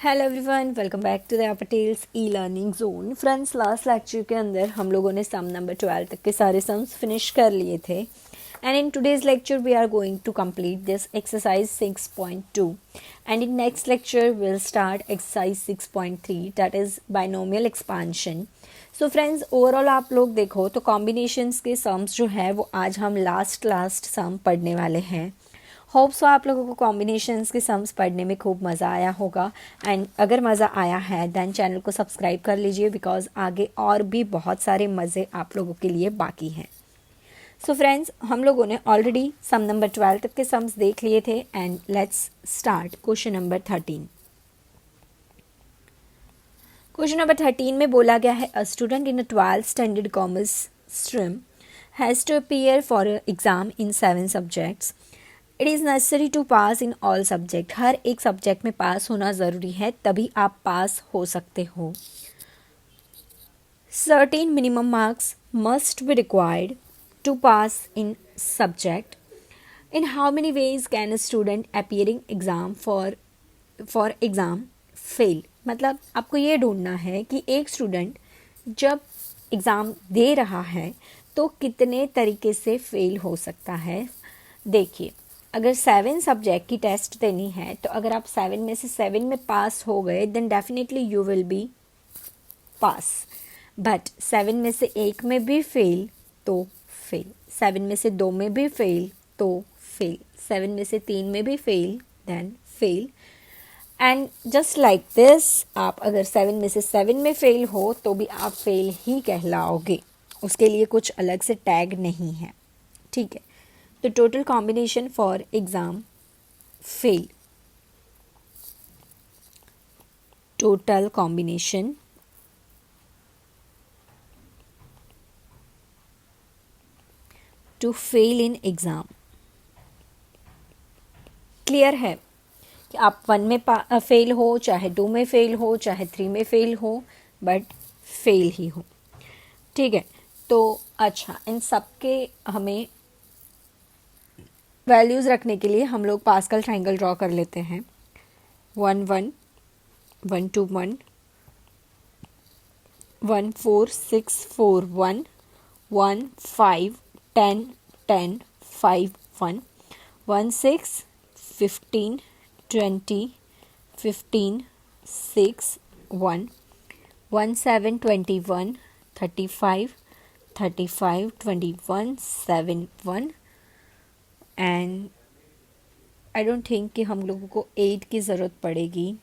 Hello everyone, welcome back to the Patel's e learning zone. Friends, last lecture के अंदर हम लोगों ने सम नंबर 12 तक के सारे सम्स फिनिश कर लिए थे and in today's lecture we are going to complete this exercise 6.2 and in next lecture will start exercise 6.3 that is binomial expansion. So friends, overall आप लोग देखो तो कॉम्बिनेशंस के सम्स जो है वो आज हम लास्ट सम पढ़ने वाले हैं। होप सो आप लोगों को कॉम्बिनेशंस के सम्स पढ़ने में खूब मज़ा आया होगा एंड अगर मज़ा आया है देन चैनल को सब्सक्राइब कर लीजिए बिकॉज आगे और भी बहुत सारे मज़े आप लोगों के लिए बाकी हैं। सो फ्रेंड्स, हम लोगों ने ऑलरेडी सम नंबर 12 तक के सम्स देख लिए थे and let's start question number 13। Question number 13 में बोला गया है a student in a 12th standard commerce stream has to appear for exam in 7 subjects. It is necessary to pass in all subject. हर एक subject में पास होना ज़रूरी है, तभी आप पास हो सकते हो। Certain minimum marks must be required to pass in subject. In how many ways can a student appearing exam for exam fail. मतलब आपको ये ढूंढना है कि एक स्टूडेंट जब एग्ज़ाम दे रहा है तो कितने तरीके से फेल हो सकता है। देखिए, अगर 7 सब्जेक्ट की टेस्ट देनी है तो अगर आप 7 में से 7 में पास हो गए then definitely you will be pass. But 7 में से 1 में भी फेल तो फेल, 7 में से 2 में भी फेल तो फेल, 7 में से 3 में भी fail then fail. And just like this, आप अगर 7 में से 7 में फेल हो तो भी आप फेल ही कहलाओगे, उसके लिए कुछ अलग से टैग नहीं है। ठीक है, the total combination for exam fail. Total combination to fail in exam. Clear है कि आप 1 में फेल हो, चाहे 2 में फेल हो, चाहे 3 में फेल हो, बट फेल ही हो। ठीक है, तो अच्छा, इन सब के हमें वैल्यूज़ रखने के लिए हम लोग पास्कल ट्राइंगल ड्रॉ कर लेते हैं। 1 1 1 2 1 1 4 6 4 1 1 5 10 10 5 1 1 6 15 20 15 6 1 1 7 21 35 35 21 7 1 एंड आई डोंट थिंक कि हम लोगों को 8 की ज़रूरत पड़ेगी,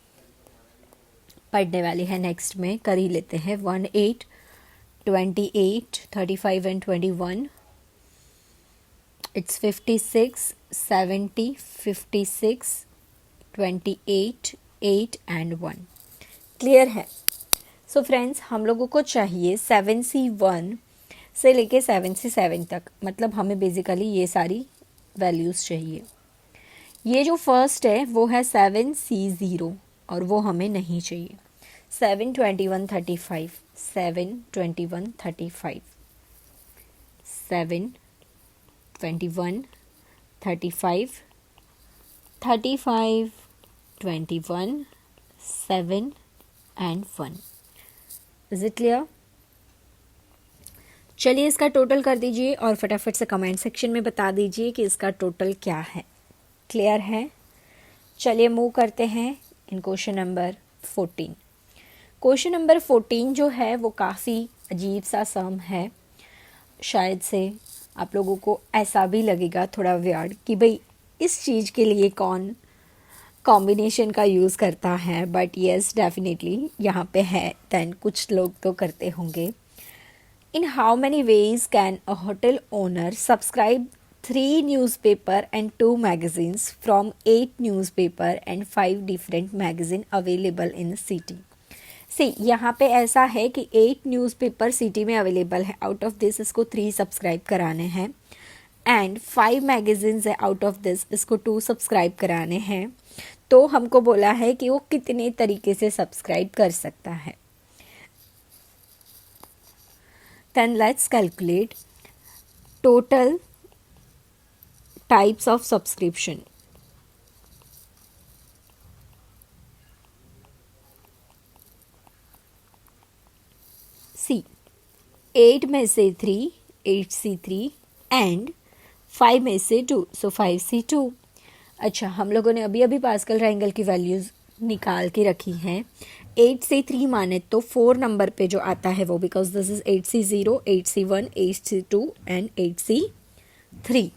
पढ़ने वाली है नेक्स्ट में, कर ही लेते हैं। 1 8 28 35 एंड 21 इट्स 56 70 56 28 8 एंड 1। क्लियर है। सो फ्रेंड्स, हम लोगों को चाहिए 7C1 से लेके 7C7 तक, मतलब हमें बेसिकली ये सारी वैल्यूज़ चाहिए। ये जो फर्स्ट है वो है 7C0 और वो हमें नहीं चाहिए। 7 21 35 7 21 35 7 21 35 35 21 7 एंड 1। Is it clear? चलिए इसका टोटल कर दीजिए और फटाफट से कमेंट सेक्शन में बता दीजिए कि इसका टोटल क्या है। क्लियर है? चलिए मूव करते हैं इन क्वेश्चन नंबर 14। क्वेश्चन नंबर 14 जो है वो काफ़ी अजीब सा सम है। शायद से आप लोगों को ऐसा भी लगेगा थोड़ा वियर्ड कि भाई इस चीज़ के लिए कौन कॉम्बिनेशन का यूज़ करता है, बट येस डेफिनेटली यहाँ पे है, देन कुछ लोग तो करते होंगे। In how many ways can a hotel owner subscribe 3 newspaper and 2 magazines from 8 newspaper and 5 different magazine available in the city? See, यहाँ पे ऐसा है कि 8 न्यूज़पेपर सिटी में अवेलेबल है, आउट ऑफ दिस इसको 3 सब्सक्राइब कराने हैं एंड 5 मैगजीन्स है, आउट ऑफ दिस इसको 2 सब्सक्राइब कराने हैं। तो हमको बोला है कि वो कितने तरीके से सब्सक्राइब कर सकता है। Then let's calculate total types of subscription. सी 8 में से 3, 8C3 एंड 5 में से 2, सो 5C2। अच्छा, हम लोगों ने अभी अभी पास्कल ट्रायंगल की वैल्यूज़ निकाल के रखी हैं। 8 से 3 माने तो 4 नंबर पे जो आता है वो, because this is 8C0, 8C1, 8C2 and 8C3।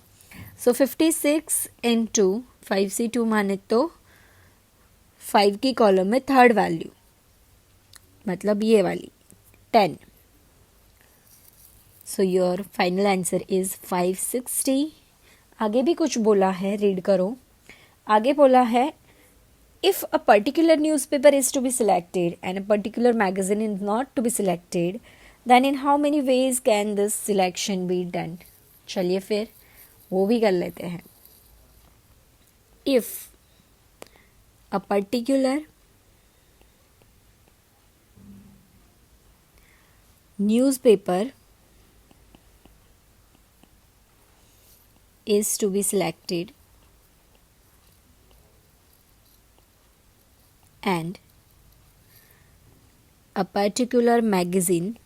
So 56 into 5C2 माने तो 5 की कॉलम में थर्ड वैल्यू, मतलब ये वाली 10। So your final answer is 560। आगे भी कुछ बोला है, रीड करो। आगे बोला है if a particular newspaper is to be selected and a particular magazine is not to be selected, then in how many ways can this selection be done? चलिए फिर वो भी कर लेते हैं। if a particular newspaper is to be selected and a particular magazine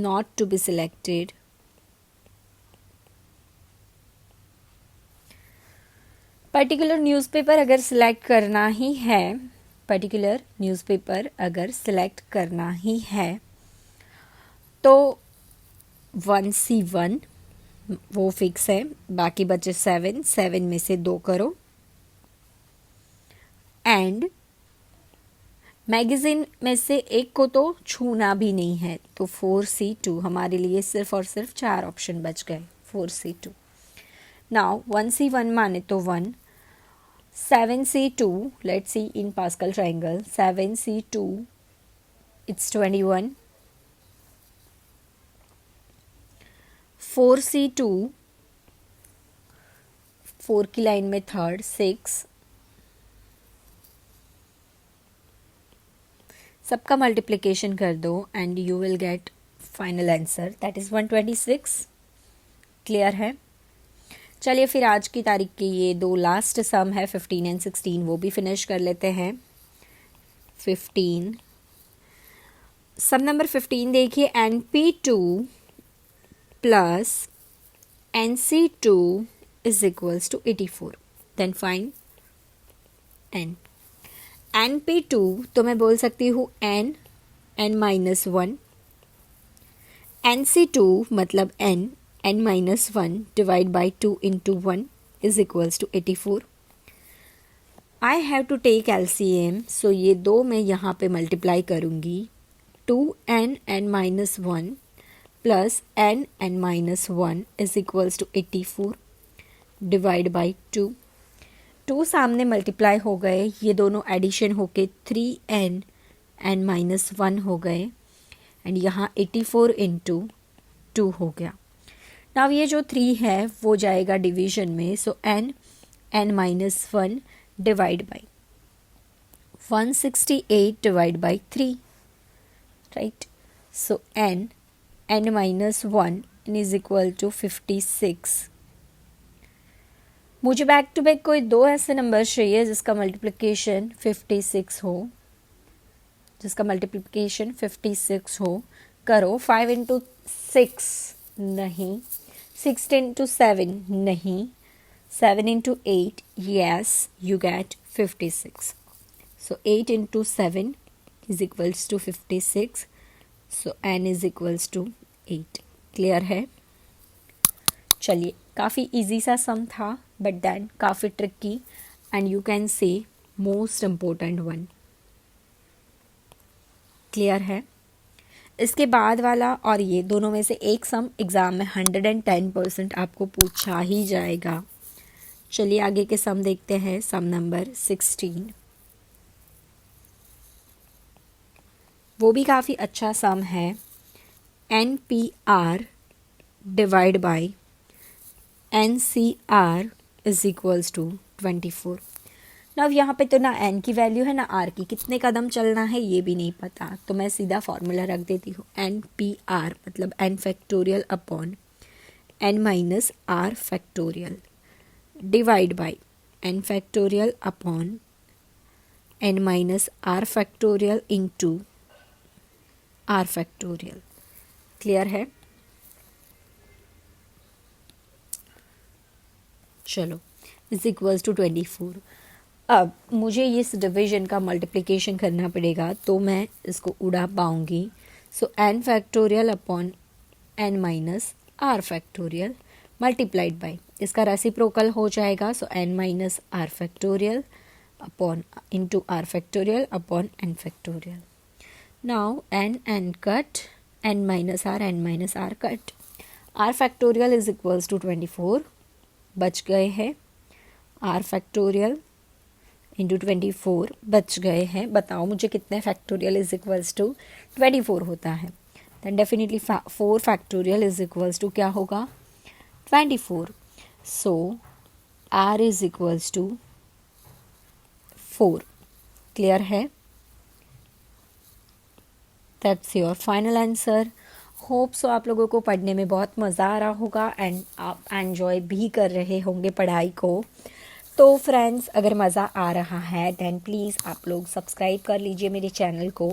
not to be selected, particular newspaper अगर select करना ही है, पर्टिकुलर न्यूज़पेपर अगर सिलेक्ट करना ही है तो 1C1 वो फिक्स है, बाकी बचे 7 में से 2 करो। एंड मैगज़ीन में से एक को तो छूना भी नहीं है, तो 4C2 हमारे लिए सिर्फ और सिर्फ 4 ऑप्शन बच गए, 4C2। नाउ 1C1 माने तो 1, 7C2, let's see in pascal triangle, 7C2 it's 21, 4C2 4 की लाइन में थर्ड 6, सबका मल्टीप्लिकेशन कर दो and you will get final answer, that is 126। Clear है? चलिए फिर आज की तारीख की ये 2 लास्ट सम है 15 एंड 16, वो भी फिनिश कर लेते हैं। 15 सम नंबर 15 देखिए, NP2 plus NC2 is equals to 84, then find N। NP2 तो मैं बोल सकती हूँ N-1, NC2 मतलब N-1 divide by 2 into 1 is equals to 84। I have to take LCM, so ये 2 मैं यहाँ पे मल्टीप्लाई करूँगी, 2N-1 plus N-1 is equals to 84 divide by 2 सामने मल्टीप्लाई हो गए, ये दोनों एडिशन होके 3N-1 हो गए एंड यहाँ 84 इंटू 2 हो गया। नाउ ये जो 3 है वो जाएगा डिवीजन में, so N-1 divide by 168 divide by 3, right. So N-1 is equal to 56। मुझे बैक टू बैक कोई 2 ऐसे नंबर चाहिए जिसका मल्टीप्लिकेशन 56 हो, करो। 5 इंटू 6 नहीं, 6 इंटू 7 नहीं, 7 into 8 yes you get 56। so 8 into 7 is equals to 56, so N is equals to 8। Clear है? चलिए, काफ़ी इजी सा सम था बट देन काफ़ी tricky and you can say most important one. Clear है? इसके बाद वाला और ये दोनों में से एक सम एग्ज़ाम में 110% आपको पूछा ही जाएगा। चलिए आगे के सम देखते हैं। सम नंबर 16, वो भी काफ़ी अच्छा सम है। NPR divide by NCR is equals to 24। अब यहाँ पे तो ना N की वैल्यू है ना R की, कितने कदम चलना है ये भी नहीं पता, तो मैं सीधा फॉर्मूला रख देती हूँ। NPR मतलब N factorial upon N minus R factorial divide by n factorial upon n minus r factorial into r factorial. Clear है? चलो, इज इक्वल्स टू 24। अब मुझे इस डिवीजन का मल्टीप्लिकेशन करना पड़ेगा, तो मैं इसको उड़ा पाऊंगी। So n factorial upon n minus r factorial multiplied by, इसका रेसिप्रोकल हो जाएगा। So n minus r factorial upon into r factorial upon n factorial. Now n cut, n minus r cut, r factorial is equals to 24 बच गए हैं, r factorial into 24 बच गए हैं। बताओ मुझे कितने फैक्टोरियल इज इक्वल्स टू 24 होता है? Then definitely 4 factorial is equals to क्या होगा? 24। So r is equals to 4। Clear है? That's your final answer. Hope so आप लोगों को पढ़ने में बहुत मज़ा आ रहा होगा एंड आप एन्जॉय भी कर रहे होंगे पढ़ाई को। तो फ्रेंड्स, अगर मज़ा आ रहा है दैन प्लीज़ आप लोग सब्सक्राइब कर लीजिए मेरे चैनल को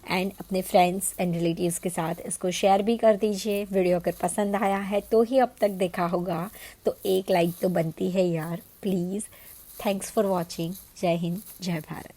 एंड अपने फ्रेंड्स एंड रिलेटिव्स के साथ इसको शेयर भी कर दीजिए। वीडियो अगर पसंद आया है तो ही अब तक देखा होगा, तो एक लाइक तो बनती है यार, प्लीज़। Thanks for watching. जय हिंद, जय भारत।